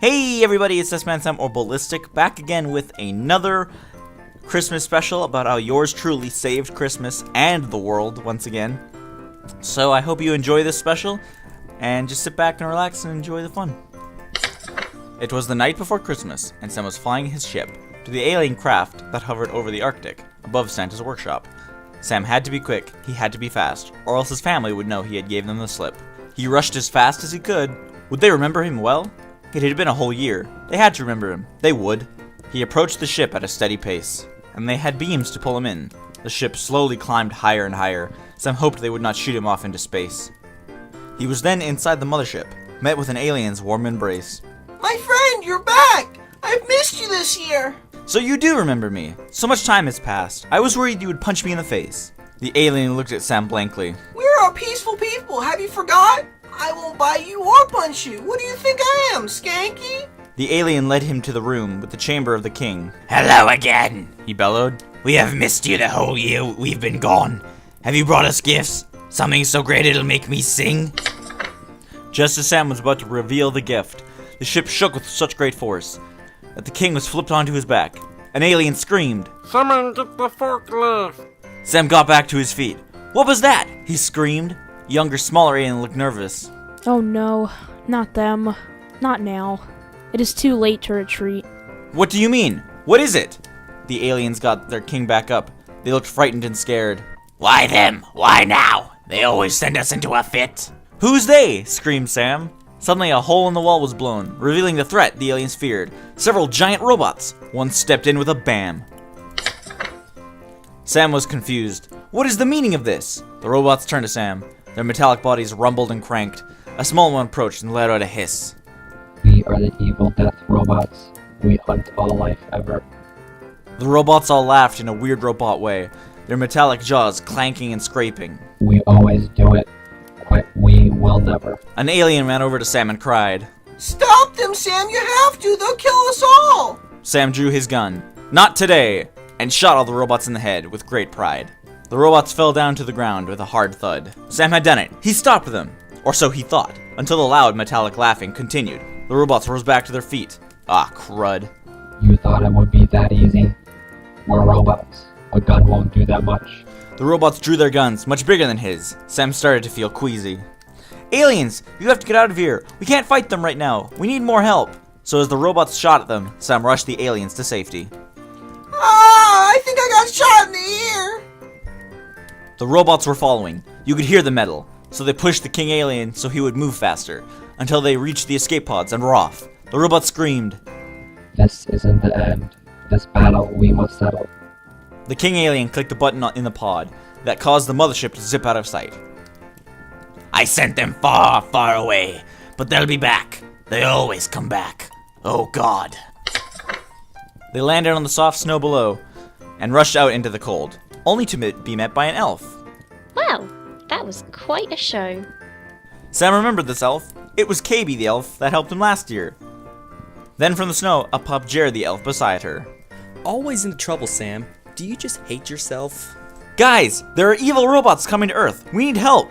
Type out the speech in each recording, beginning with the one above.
Hey everybody, it's Smansam or Ballistic, back again with another Christmas special about how yours truly saved Christmas and the world once again. So I hope you enjoy this special, and just sit back and relax and enjoy the fun. It was the night before Christmas, and Sam was flying his ship to the alien craft that hovered over the Arctic, above Santa's workshop. Sam had to be quick, he had to be fast, or else his family would know he had gave them the slip. He rushed as fast as he could. Would they remember him well? It had been a whole year. They had to remember him. They would. He approached the ship at a steady pace, and they had beams to pull him in. The ship slowly climbed higher and higher. Sam hoped they would not shoot him off into space. He was then inside the mothership, met with an alien's warm embrace. My friend, you're back! I've missed you this year! So you do remember me. So much time has passed. I was worried you would punch me in the face. The alien looked at Sam blankly. We're a peaceful people, have you forgot? I won't bite you or punch you. What do you think I am, Skanky? The alien led him to the room with the chamber of the king. Hello again, he bellowed. We have missed you the whole year we've been gone. Have you brought us gifts? Something so great it'll make me sing? Just as Sam was about to reveal the gift, the ship shook with such great force that the king was flipped onto his back. An alien screamed. Someone get the forklift! Sam got back to his feet. What was that? He screamed. The younger, smaller alien looked nervous. Oh no, not them. Not now. It is too late to retreat. What do you mean? What is it? The aliens got their king back up. They looked frightened and scared. Why them? Why now? They always send us into a fit. Who's they? Screamed Sam. Suddenly a hole in the wall was blown, revealing the threat the aliens feared. Several giant robots. One stepped in with a bam. Sam was confused. What is the meaning of this? The robots turned to Sam. Their metallic bodies rumbled and cranked. A small one approached and let out a hiss. We are the evil death robots. We hunt all life ever. The robots all laughed in a weird robot way, their metallic jaws clanking and scraping. We always do it. Quit, we will never. An alien ran over to Sam and cried. Stop them, Sam, you have to! They'll kill us all! Sam drew his gun. Not today! And shot all the robots in the head with great pride. The robots fell down to the ground with a hard thud. Sam had done it. He stopped them. Or so he thought, until the loud metallic laughing continued. The robots rose back to their feet. Ah, crud. You thought it would be that easy? We're robots. A gun won't do that much. The robots drew their guns, much bigger than his. Sam started to feel queasy. Aliens! You have to get out of here. We can't fight them right now. We need more help. So as the robots shot at them, Sam rushed the aliens to safety. Ah, I think I got shot in the ear! The robots were following. You could hear the metal, so they pushed the king alien so he would move faster, until they reached the escape pods and were off. The robots screamed. This isn't the end. This battle we must settle. The king alien clicked a button in the pod that caused the mothership to zip out of sight. I sent them far, far away, but they'll be back. They always come back. Oh God. They landed on the soft snow below and rushed out into the cold, only to be met by an elf. Wow, that was quite a show. Sam remembered this elf. It was KB the elf that helped him last year. Then from the snow, up popped Jared the elf beside her. Always into trouble, Sam. Do you just hate yourself? Guys, there are evil robots coming to Earth. We need help.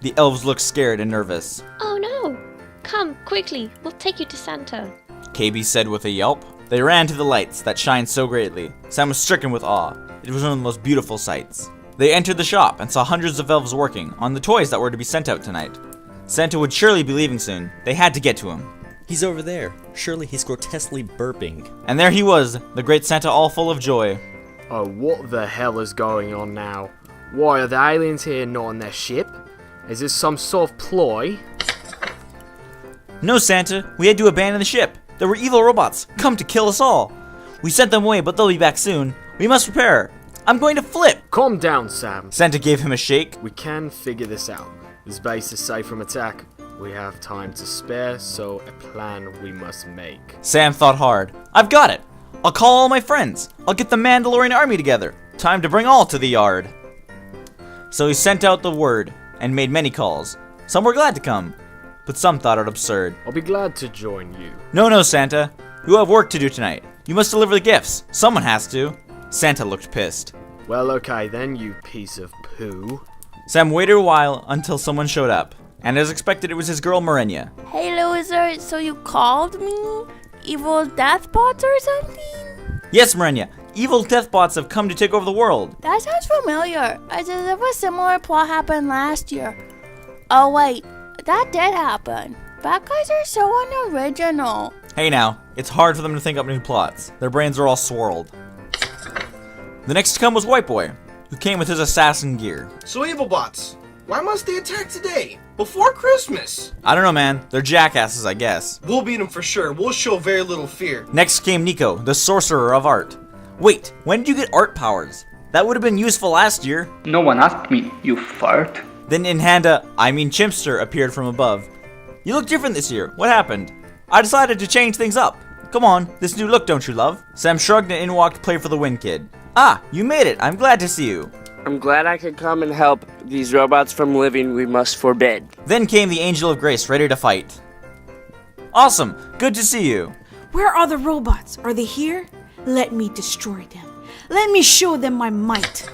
The elves looked scared and nervous. Oh no! Come, quickly, we'll take you to Santa. KB said with a yelp. They ran to the lights that shined so greatly. Sam was stricken with awe. It was one of the most beautiful sights. They entered the shop and saw hundreds of elves working on the toys that were to be sent out tonight. Santa would surely be leaving soon. They had to get to him. He's over there. Surely he's grotesquely burping. And there he was, the great Santa all full of joy. Oh, what the hell is going on now? Why are the aliens here not on their ship? Is this some sort of ploy? No, Santa, we had to abandon the ship. There were evil robots, come to kill us all. We sent them away, but they'll be back soon. We must prepare. I'm going to flip. Calm down, Sam. Santa gave him a shake. We can figure this out. This base is safe from attack. We have time to spare, so a plan we must make. Sam thought hard. I've got it. I'll call all my friends. I'll get the Mandalorian army together. Time to bring all to the yard. So he sent out the word and made many calls. Some were glad to come, but some thought it absurd. I'll be glad to join you. No, Santa. You have work to do tonight. You must deliver the gifts. Someone has to. Santa looked pissed. Well, okay then, you piece of poo. Sam waited a while until someone showed up. And as expected, it was his girl Marenia. Hey, loser, so you called me? Evil deathbots or something? Yes, Marenia, evil deathbots have come to take over the world. That sounds familiar, as if a similar plot happened last year. Oh wait, that did happen. Bad guys are so unoriginal. Hey now, it's hard for them to think up new plots. Their brains are all swirled. The next to come was White Boy, who came with his assassin gear. So evil bots, why must they attack today? Before Christmas? I don't know, man. They're jackasses, I guess. We'll beat them for sure. We'll show very little fear. Next came Nico, the sorcerer of art. Wait, when did you get art powers? That would have been useful last year. No one asked me, you fart. Then Chimpster appeared from above. You look different this year. What happened? I decided to change things up. Come on, this new look don't you love? Sam shrugged and in walked Play for the Win Kid. Ah, you made it. I'm glad to see you. I'm glad I could come and help. These robots from living we must forbid. Then came the Angel of Grace, ready to fight. Awesome. Good to see you. Where are the robots? Are they here? Let me destroy them. Let me show them my might.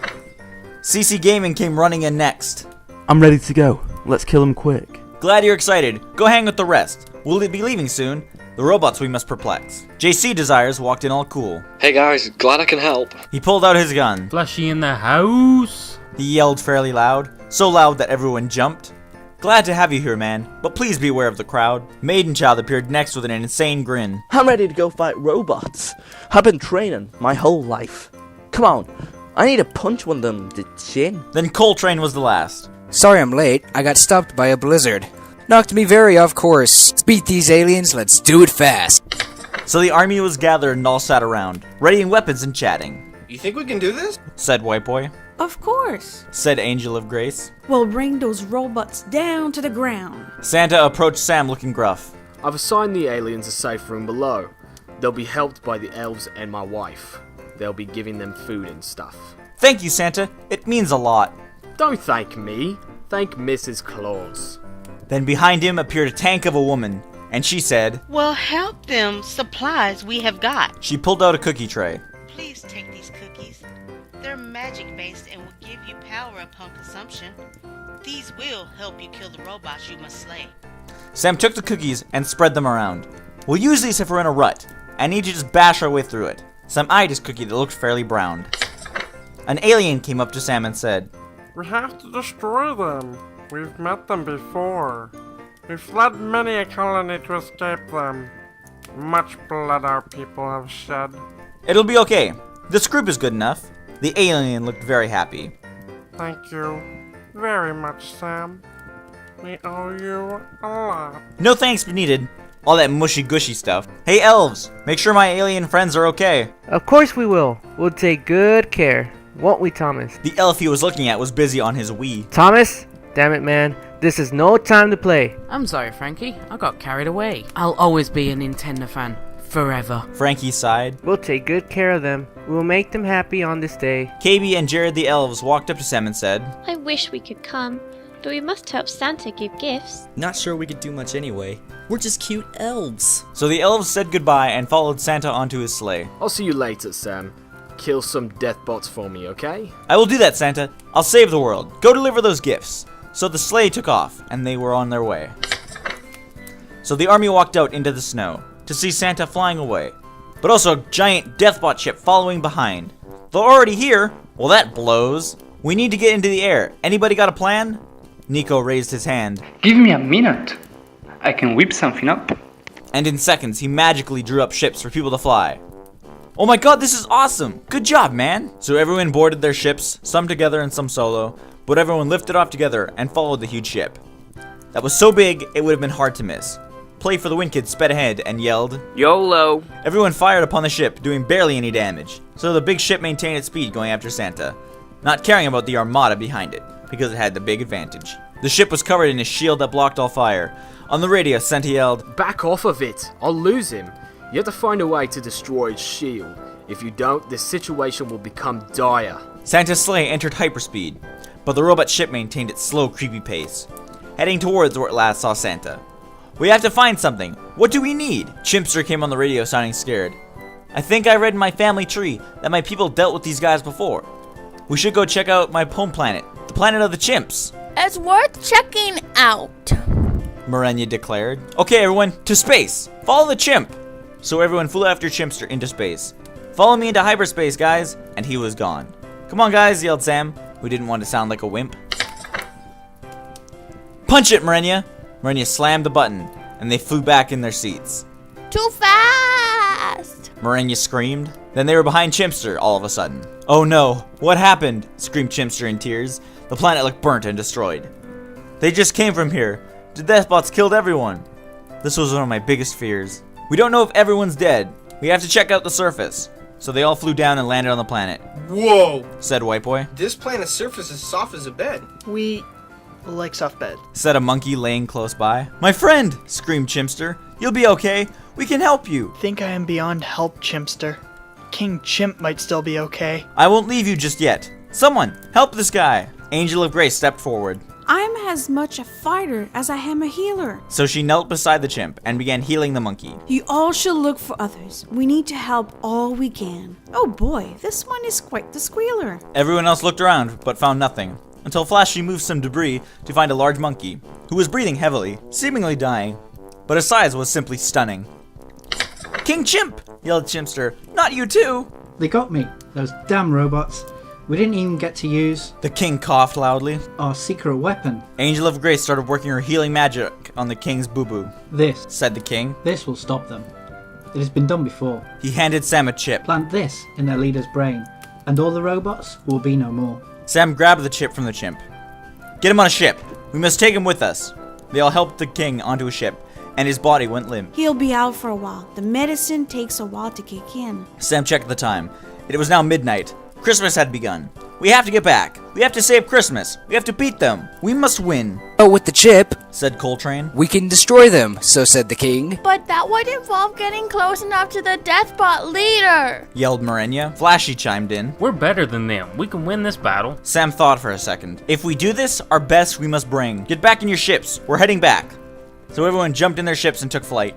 CC Gaming came running in next. I'm ready to go. Let's kill him quick. Glad you're excited. Go hang with the rest. We'll be leaving soon. The robots we must perplex. JC Desires walked in all cool. Hey guys, glad I can help. He pulled out his gun. Fleshy in the house. He yelled fairly loud, so loud that everyone jumped. Glad to have you here, man, but please beware of the crowd. Maiden Child appeared next with an insane grin. I'm ready to go fight robots. I've been training my whole life. Come on, I need to punch one of them in the chin. Then Coltrane was the last. Sorry I'm late, I got stopped by a blizzard. Knocked me very off course. Beat these aliens, let's do it fast. So the army was gathered and all sat around, readying weapons and chatting. You think we can do this? Said White Boy. Of course. Said Angel of Grace. We'll bring those robots down to the ground. Santa approached Sam looking gruff. I've assigned the aliens a safe room below. They'll be helped by the elves and my wife. They'll be giving them food and stuff. Thank you, Santa. It means a lot. Don't thank me. Thank Mrs. Claus. Then behind him appeared a tank of a woman, and she said, Well, help them supplies we have got. She pulled out a cookie tray. Please take these cookies. They're magic-based and will give you power upon consumption. These will help you kill the robots you must slay. Sam took the cookies and spread them around. We'll use these if we're in a rut. I need to just bash our way through it. Sam eyed his cookie that looked fairly browned. An alien came up to Sam and said, We have to destroy them. We've met them before. We've fled many a colony to escape them. Much blood our people have shed. It'll be okay. This group is good enough. The alien looked very happy. Thank you very much, Sam. We owe you a lot. No thanks needed. All that mushy-gushy stuff. Hey, elves, make sure my alien friends are okay. Of course we will. We'll take good care. Won't we, Thomas? The elf he was looking at was busy on his Wii. Thomas? Damn it, man. This is no time to play. I'm sorry, Frankie. I got carried away. I'll always be a Nintendo fan. Forever. Frankie sighed. We'll take good care of them. We'll make them happy on this day. KB and Jared the elves walked up to Sam and said, I wish we could come, but we must help Santa give gifts. Not sure we could do much anyway. We're just cute elves. So the elves said goodbye and followed Santa onto his sleigh. I'll see you later, Sam. Kill some deathbots for me, okay? I will do that, Santa. I'll save the world. Go deliver those gifts. So the sleigh took off, and they were on their way. So the army walked out into the snow to see Santa flying away, but also a giant deathbot ship following behind. They're already here. Well, that blows. We need to get into the air. Anybody got a plan? Nico raised his hand. Give me a minute. I can whip something up. And in seconds, he magically drew up ships for people to fly. Oh my god, this is awesome! Good job, man! So everyone boarded their ships, some together and some solo, but everyone lifted off together and followed the huge ship. That was so big, it would have been hard to miss. Play for the Win Kid sped ahead and yelled, YOLO! Everyone fired upon the ship, doing barely any damage, so the big ship maintained its speed going after Santa, not caring about the armada behind it, because it had the big advantage. The ship was covered in a shield that blocked all fire. On the radio, Santa yelled, Back off of it! I'll lose him! You have to find a way to destroy its shield. If you don't, the situation will become dire. Santa's sleigh entered hyperspeed, but the robot ship maintained its slow, creepy pace, heading towards where it last saw Santa. We have to find something. What do we need? Chimpster came on the radio sounding scared. I think I read in my family tree that my people dealt with these guys before. We should go check out my home planet, the planet of the chimps. It's worth checking out. Marenya declared. Okay, everyone, to space! Follow the chimp! So everyone flew after Chimpster into space. Follow me into hyperspace, guys! And he was gone. Come on, guys, yelled Sam, who didn't want to sound like a wimp. Punch it, Marenya! Marenya slammed the button, and they flew back in their seats. Too fast! Marenya screamed. Then they were behind Chimpster all of a sudden. Oh no, what happened? Screamed Chimpster in tears. The planet looked burnt and destroyed. They just came from here. The Deathbots killed everyone. This was one of my biggest fears. We don't know if everyone's dead. We have to check out the surface. So they all flew down and landed on the planet. Whoa! Said White Boy. This planet's surface is soft as a bed. We like soft bed. Said a monkey laying close by. My friend! Screamed Chimpster. You'll be okay. We can help you. Think I am beyond help, Chimpster. King Chimp might still be okay. I won't leave you just yet. Someone, help this guy. Angel of Grace stepped forward. I'm as much a fighter as I am a healer. So she knelt beside the chimp and began healing the monkey. You all should look for others. We need to help all we can. Oh boy, this one is quite the squealer. Everyone else looked around, but found nothing. Until Flash removed some debris to find a large monkey, who was breathing heavily, seemingly dying. But his size was simply stunning. King Chimp! Yelled Chimpster. Not you too! They got me, those damn robots. We didn't even get to use... The king coughed loudly. Our secret weapon. Angel of Grace started working her healing magic on the king's boo-boo. This, said the king. This will stop them. It has been done before. He handed Sam a chip. Plant this in their leader's brain, and all the robots will be no more. Sam grabbed the chip from the chimp. Get him on a ship. We must take him with us. They all helped the king onto a ship, and his body went limp. He'll be out for a while. The medicine takes a while to kick in. Sam checked the time. It was now midnight. Christmas had begun. We have to get back. We have to save Christmas. We have to beat them. We must win. Oh, with the chip, said Coltrane. We can destroy them, so said the king. But that would involve getting close enough to the Deathbot leader, yelled Marenya. Flashy chimed in. We're better than them. We can win this battle. Sam thought for a second. If we do this, our best we must bring. Get back in your ships. We're heading back. So everyone jumped in their ships and took flight,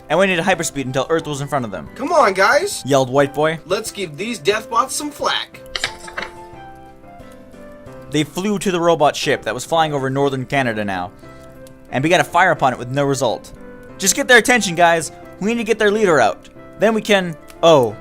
and went into hyperspeed until Earth was in front of them. Come on, guys! Yelled White Boy. Let's give these Deathbots some flack. They flew to the robot ship that was flying over northern Canada now, and began to fire upon it with no result. Just get their attention, guys. We need to get their leader out. Then we can... Oh.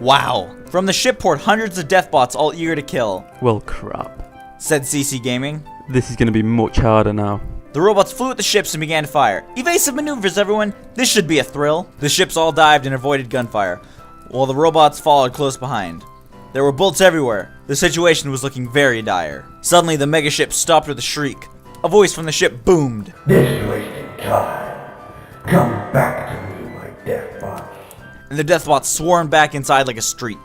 Wow. From the ship poured hundreds of Deathbots all eager to kill. Well, crap, said CC Gaming. This is going to be much harder now. The robots flew at the ships and began to fire. Evasive maneuvers, everyone. This should be a thrill. The ships all dived and avoided gunfire, while the robots followed close behind. There were bullets everywhere. The situation was looking very dire. Suddenly, the megaship stopped with a shriek. A voice from the ship boomed. This is wasting time. Come back to me, my Deathbots. And the Deathbots swarmed back inside like a streak.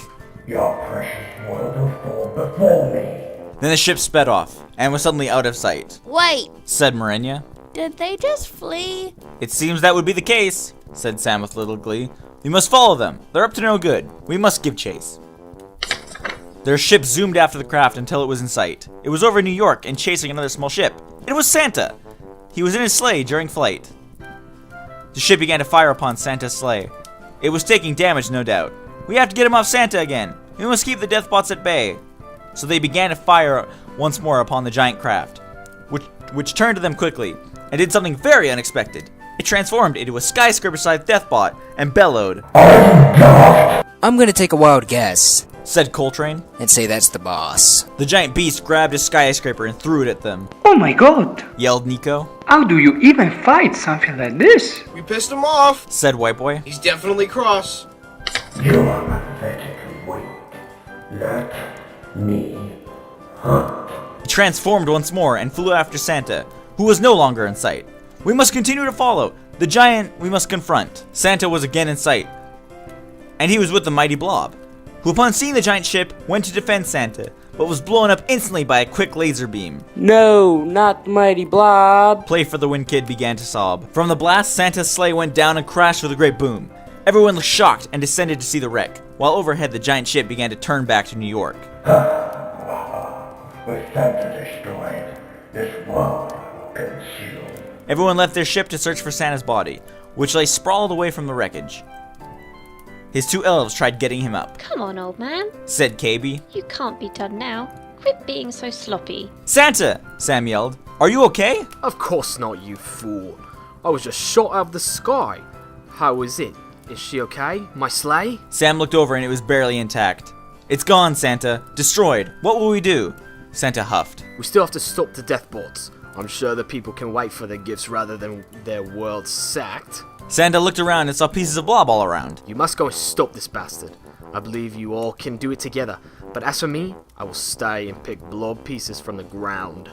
Your precious world will fall before me. Then the ship sped off, and was suddenly out of sight. Wait, said Marenya. Did they just flee? It seems that would be the case, said Sam with little glee. We must follow them. They're up to no good. We must give chase. Their ship zoomed after the craft until it was in sight. It was over New York and chasing another small ship. It was Santa. He was in his sleigh during flight. The ship began to fire upon Santa's sleigh. It was taking damage, no doubt. We have to get him off Santa again. We must keep the Deathbots at bay. So they began to fire once more upon the giant craft, which turned to them quickly and did something very unexpected. It transformed into a skyscraper-sized Deathbot and bellowed. I'm gonna take a wild guess, said Coltrane, and say that's the boss. The giant beast grabbed a skyscraper and threw it at them. Oh my god! Yelled Nico. How do you even fight something like this? We pissed him off, said White Boy. He's definitely cross. You are pathetic and weak. Let me hunt. He transformed once more and flew after Santa, who was no longer in sight. We must continue to follow. The giant we must confront. Santa was again in sight, and he was with the mighty Blob, who upon seeing the giant ship went to defend Santa, but was blown up instantly by a quick laser beam. No, not Mighty Blob. Play for the Wind Kid began to sob. From the blast, Santa's sleigh went down and crashed with a great boom. Everyone was shocked and descended to see the wreck, while overhead the giant ship began to turn back to New York. With Santa destroyed, this world will consume. Everyone left their ship to search for Santa's body, which lay sprawled away from the wreckage. His two elves tried getting him up. Come on, old man, said KB. You can't be done now. Quit being so sloppy. Santa! Sam yelled. Are you okay? Of course not, you fool. I was just shot out of the sky. How is it? Is she okay? My sleigh? Sam looked over and it was barely intact. It's gone, Santa. Destroyed. What will we do? Santa huffed. We still have to stop the deathbots. I'm sure the people can wait for their gifts rather than their world sacked. Santa looked around and saw pieces of blob all around. You must go and stop this bastard. I believe you all can do it together. But as for me, I will stay and pick blob pieces from the ground.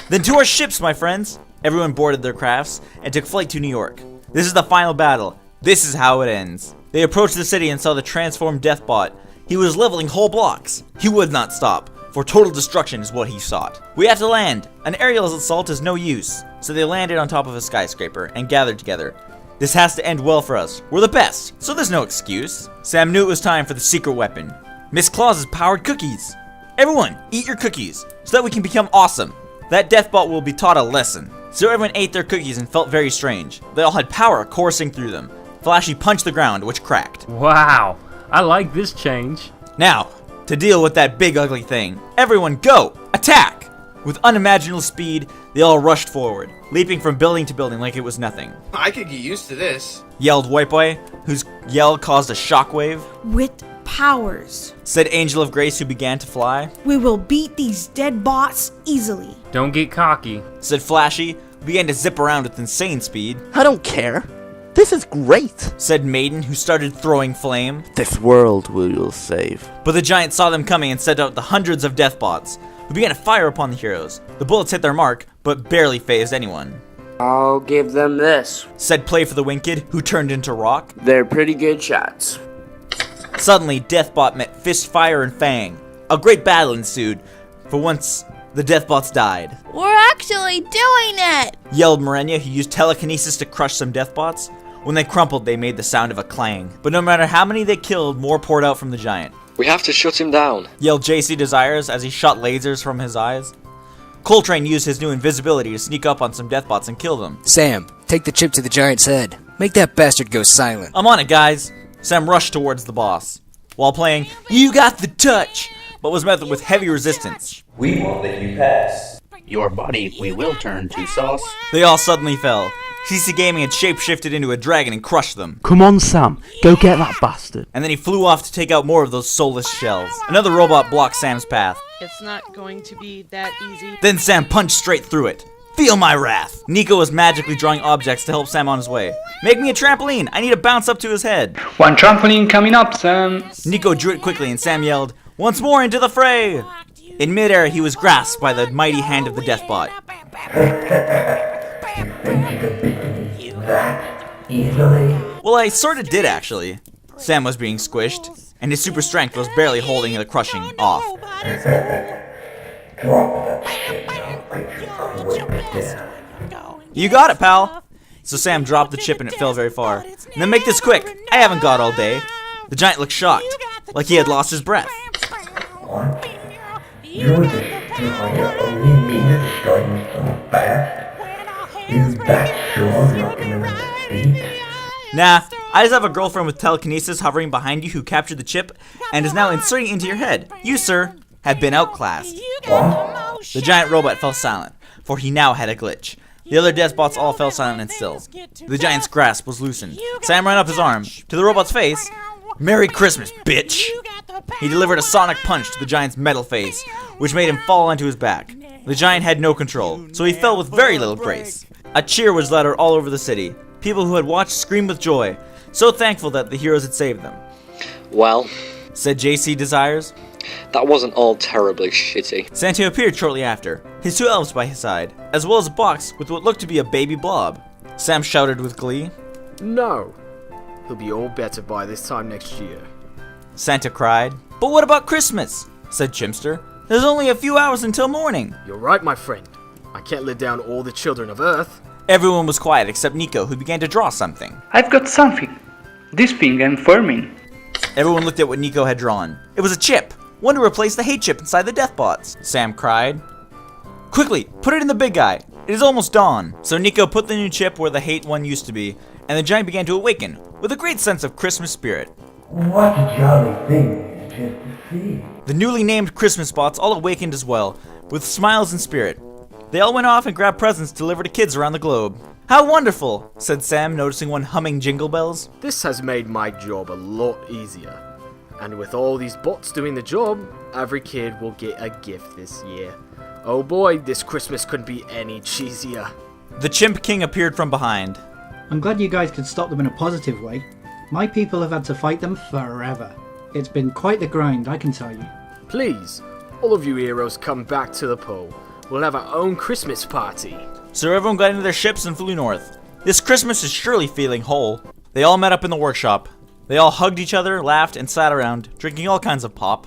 Then to our ships, my friends! Everyone boarded their crafts and took flight to New York. This is the final battle. This is how it ends. They approached the city and saw the transformed Deathbot. He was leveling whole blocks. He would not stop, for total destruction is what he sought. We have to land. An aerial assault is no use. So they landed on top of a skyscraper and gathered together. This has to end well for us. We're the best, so there's no excuse. Sam knew it was time for the secret weapon. Miss Claus's powered cookies. Everyone, eat your cookies, so that we can become awesome. That Deathbot will be taught a lesson. So everyone ate their cookies and felt very strange. They all had power coursing through them. Flashy punched the ground, which cracked. Wow, I like this change. Now, to deal with that big ugly thing, everyone go! Attack! With unimaginable speed, they all rushed forward, leaping from building to building like it was nothing. I could get used to this. Yelled White Boy, whose yell caused a shockwave. With powers, said Angel of Grace, who began to fly. We will beat these dead bots easily. Don't get cocky, said Flashy, who began to zip around with insane speed. I don't care. This is great, said Maiden, who started throwing flame. This world we will save. But the giant saw them coming and sent out the hundreds of Deathbots, who began to fire upon the heroes. The bullets hit their mark, but barely phased anyone. I'll give them this, said Play for the Wing Kid, who turned into rock. They're pretty good shots. Suddenly, Deathbot met Fist, Fire, and Fang. A great battle ensued. For once, the Deathbots died. We're actually doing it! Yelled Morenya, who used telekinesis to crush some Deathbots. When they crumpled, they made the sound of a clang. But no matter how many they killed, more poured out from the giant. We have to shut him down, yelled JC Desires as he shot lasers from his eyes. Coltrane used his new invisibility to sneak up on some Deathbots and kill them. Sam, take the chip to the giant's head. Make that bastard go silent. I'm on it, guys. Sam rushed towards the boss, while playing You Got the Touch, but was met with heavy resistance. We won't let you pass. Your body we will turn to sauce. They all suddenly fell. CC Gaming had shapeshifted into a dragon and crushed them. Come on, Sam. Go get that bastard. And then he flew off to take out more of those soulless shells. Another robot blocked Sam's path. It's not going to be that easy. Then Sam punched straight through it. Feel my wrath! Nico was magically drawing objects to help Sam on his way. Make me a trampoline! I need to bounce up to his head. One trampoline coming up, Sam. Nico drew it quickly and Sam yelled, once more into the fray! In midair, he was grasped by the mighty hand of the Deathbot. Well, I sorta did actually. Sam was being squished, and his super strength was barely holding the crushing off. You got it, pal! So Sam dropped the chip and it fell very far. And then make this quick! I haven't got all day. The giant looked shocked, like he had lost his breath. What? You destroyer only mean to destroy me from back? Is that sure not gonna defeat? Nah, I just have a girlfriend with telekinesis hovering behind you who captured the chip and is now inserting it into your head. You, sir, have been outclassed. What? The giant robot fell silent, for he now had a glitch. The other Deathbots all fell silent and still. The giant's grasp was loosened. Sam ran up his arm to the robot's face. Merry Christmas, bitch! He delivered a sonic punch to the giant's metal face, which made him fall onto his back. The giant had no control, so he fell with very little grace. A cheer was uttered all over the city. People who had watched screamed with joy, so thankful that the heroes had saved them. Well, said JC Desires. That wasn't all terribly shitty. Santa appeared shortly after, his two elves by his side, as well as a box with what looked to be a baby blob. Sam shouted with glee. No. He'll be all better by this time next year. Santa cried. But what about Christmas? Said Chimster. There's only a few hours until morning. You're right, my friend. I can't let down all the children of Earth. Everyone was quiet except Nico, who began to draw something. I've got something. This thing I'm forming. Everyone looked at what Nico had drawn. It was a chip. One to replace the hate chip inside the Deathbots. Sam cried. Quickly, put it in the big guy. It is almost dawn. So Nico put the new chip where the hate one used to be, and the giant began to awaken, with a great sense of Christmas spirit. What a jolly thing just to see. The newly named Christmas bots all awakened as well, with smiles and spirit. They all went off and grabbed presents to deliver to kids around the globe. How wonderful, said Sam, noticing one humming Jingle Bells. This has made my job a lot easier. And with all these bots doing the job, every kid will get a gift this year. Oh boy, this Christmas couldn't be any cheesier. The Chimp King appeared from behind. I'm glad you guys could stop them in a positive way. My people have had to fight them forever. It's been quite the grind, I can tell you. Please, all of you heroes come back to the pole. We'll have our own Christmas party. So everyone got into their ships and flew north. This Christmas is surely feeling whole. They all met up in the workshop. They all hugged each other, laughed, and sat around, drinking all kinds of pop.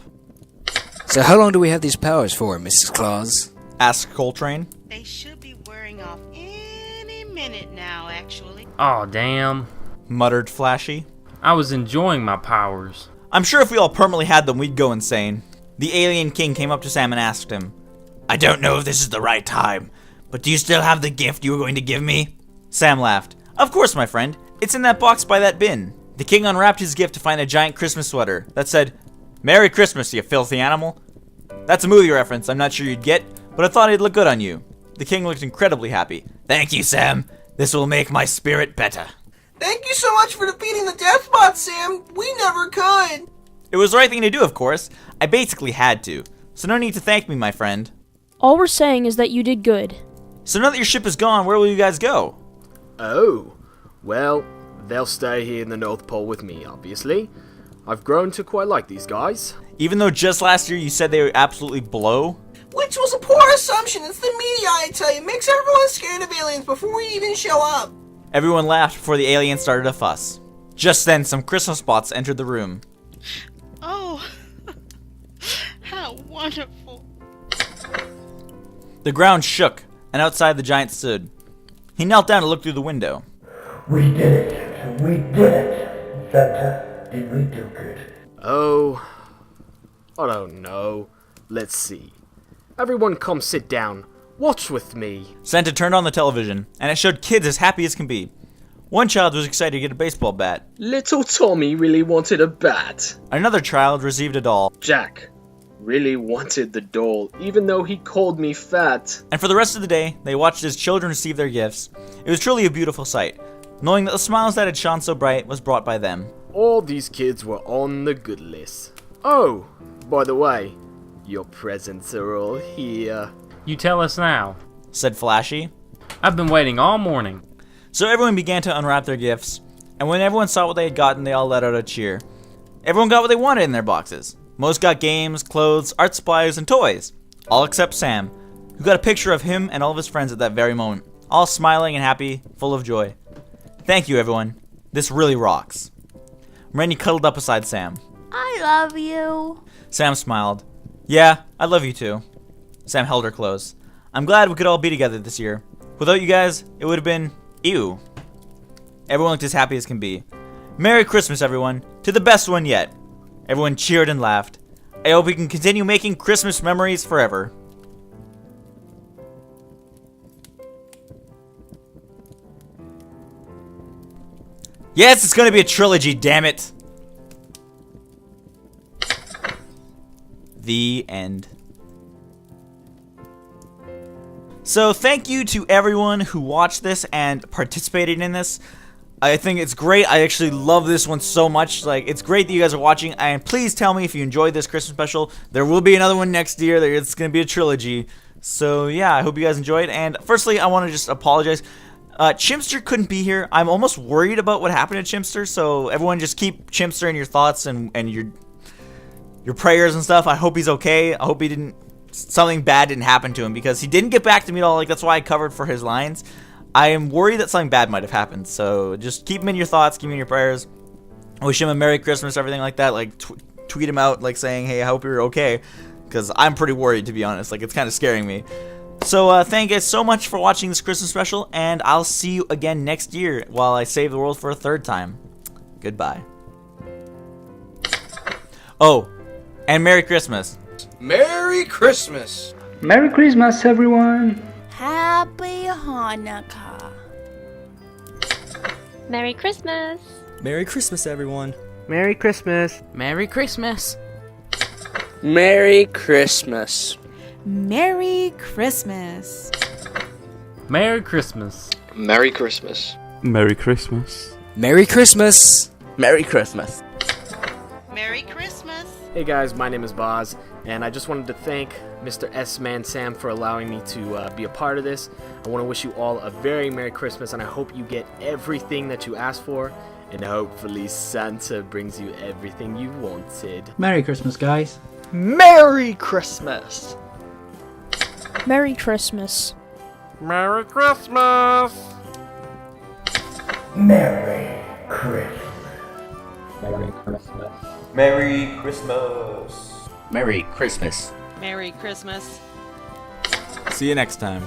So how long do we have these powers for, Mrs. Claus? Asked Coltrane. They should be wearing off any minute now, actually. Aw, damn. Muttered Flashy. I was enjoying my powers. I'm sure if we all permanently had them, we'd go insane. The Alien King came up to Sam and asked him, I don't know if this is the right time, but do you still have the gift you were going to give me? Sam laughed. Of course, my friend. It's in that box by that bin. The king unwrapped his gift to find a giant Christmas sweater that said, Merry Christmas, you filthy animal. That's a movie reference I'm not sure you'd get, but I thought it'd look good on you. The king looked incredibly happy. Thank you, Sam. This will make my spirit better. Thank you so much for defeating the Deathbot, Sam. We never could. It was the right thing to do, of course. I basically had to. So no need to thank me, my friend. All we're saying is that you did good. So now that your ship is gone, where will you guys go? Oh, well, they'll stay here in the North Pole with me, obviously. I've grown to quite like these guys. Even though just last year you said they were absolutely blow? Which was a poor assumption. It's the media, I tell you. Makes everyone scared of aliens before we even show up. Everyone laughed before the aliens started a fuss. Just then, some Christmas bots entered the room. Oh, how wonderful. The ground shook, and outside the giant stood. He knelt down to look through the window. We did it. We did it. Santa, did we do good? Oh, I don't know. Let's see. Everyone come sit down. Watch with me. Santa turned on the television, and it showed kids as happy as can be. One child was excited to get a baseball bat. Little Tommy really wanted a bat. Another child received a doll. Jack really wanted the doll, even though he called me fat. And for the rest of the day, they watched as children received their gifts. It was truly a beautiful sight, knowing that the smiles that had shone so bright was brought by them. All these kids were on the good list. Oh, by the way, your presents are all here. You tell us now, said Flashy. I've been waiting all morning. So everyone began to unwrap their gifts, and when everyone saw what they had gotten, they all let out a cheer. Everyone got what they wanted in their boxes. Most got games, clothes, art supplies, and toys. All except Sam, who got a picture of him and all of his friends at that very moment, all smiling and happy, full of joy. Thank you, everyone. This really rocks. Randy cuddled up beside Sam. I love you. Sam smiled. Yeah, I love you too. Sam held her close. I'm glad we could all be together this year. Without you guys, it would have been ew. Everyone looked as happy as can be. Merry Christmas, everyone, to the best one yet. Everyone cheered and laughed. I hope we can continue making Christmas memories forever. Yes, it's gonna be a trilogy, damn it. The end. So thank you to everyone who watched this and participated in this. I think it's great. I actually love this one so much. Like, it's great that you guys are watching, and please tell me if you enjoyed this Christmas special. There will be another one next year. It's going to be a trilogy. So yeah, I hope you guys enjoyed. And firstly, I want to just apologize. Chimpster couldn't be here. I'm almost worried about what happened to Chimpster, so everyone just keep Chimpster in your thoughts and your prayers and stuff. I hope he's okay. I hope something bad didn't happen to him, because he didn't get back to me at all. Like, that's why I covered for his lines. I am worried that something bad might have happened, so just keep him in your thoughts, keep him in your prayers. Wish him a Merry Christmas, everything like that. Like, tweet him out, like, saying, hey, I hope you're okay, because I'm pretty worried, to be honest. Like, it's kind of scaring me. So, thank you guys so much for watching this Christmas special, and I'll see you again next year while I save the world for a third time. Goodbye. Oh, and Merry Christmas. Merry Christmas. Merry Christmas, everyone. Happy Hanukkah. Merry Christmas. Merry Christmas, everyone. Merry Christmas. Merry Christmas. Merry Christmas. Merry Christmas. Merry Christmas. Merry Christmas. Merry Christmas. Merry Christmas. Merry Christmas. Merry Christmas. Hey guys, my name is Boz, and I just wanted to thank Mr. Smansam for allowing me to be a part of this. I want to wish you all a very Merry Christmas, and I hope you get everything that you asked for, and hopefully Santa brings you everything you wanted. Merry Christmas, guys. Merry Christmas. Merry Christmas. Merry Christmas. Merry Christmas. Merry Christmas. Merry Christmas. Merry Christmas. Merry Christmas. See you next time.